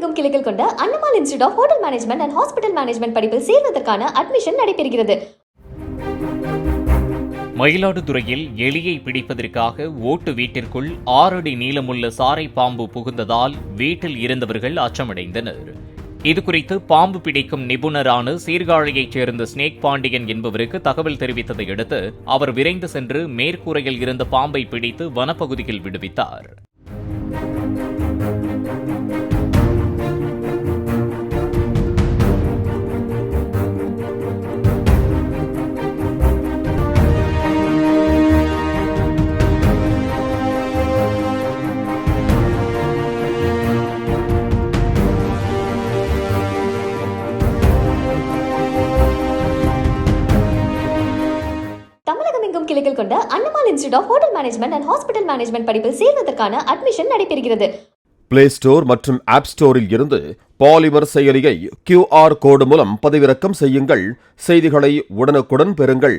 தமிழகமெங்கும் கிளைகள் கொண்ட Annamal institute of hotel management and hospital management படிப்பில் சேர்வதற்கான அட்மிஷன் நடைபெறுகிறது. மயிலாடுதுறையில் எலியை பிடிப்பதற்காக ஓட்டு வீட்டிற்குள் 6 அடி நீளமுள்ள சாரை பாம்பு புகுந்ததால் வீட்டில் இருந்தவர்கள் அச்சமடைந்தனர். இதுகுறித்து பாம்பு பிடிக்கும் நிபுணரான சீர்காழியைச் சேர்ந்த ஸ்னேக் பாண்டியன் என்பவருக்கு தகவல் தெரிவித்ததை அடுத்து அவர் விரைந்து சென்று மேற்கூரையில் இருந்த பாம்பை பிடித்து வனப்பகுதியில் விடுவித்தார். தமிழகமெங்கும் கிளைகள் கொண்ட Annamal institute of hotel management and hospital management படிப்பில் சேர்வதற்கான அட்மிஷன் நடைபெறுகிறது. பிளே ஸ்டோர் மற்றும் ஆப் ஸ்டோரில் இருந்து பாலிமர் செயலியை QR கோடு மூலம் பதிவிறக்கம் செய்யுங்கள். செய்திகளை உடனுக்குடன் பெறுங்கள்.